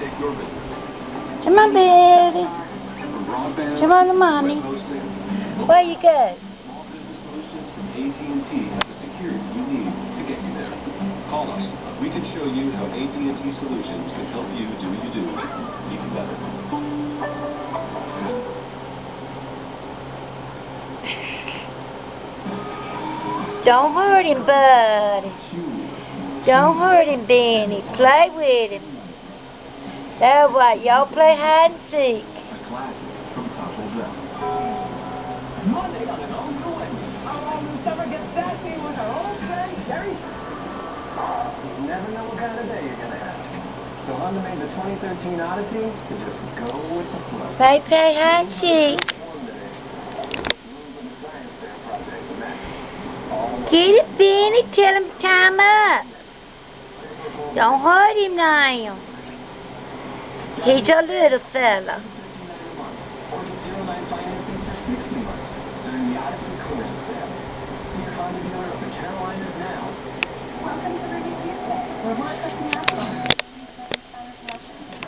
take your business. Come on, Betty. From broadband Come on, to Mommy. web hosting, Where you go? small business solutions from AT&T have the security you need to get you there. Call us. We can show you how AT&T solutions can help you do what you do even better. Don't hurt him, Buddy. Don't hurt him, Benny. Play with him. That's right. Y'all play hide and seek. A classic from Taco Bell. Monday on an Uncle Wendy. Our own summer gets sassy with her old friend, Sherry. You never know what kind of day you're going to have. So Honda made the 2013 Odyssey to just go with the flow. Play hide and seek. Get it, Benny. Tell him time up. Don't hurt him now. He's your little fella. Financing for 60 months during the Odyssey clearance sale. See your Honda dealer of the Carolinas now.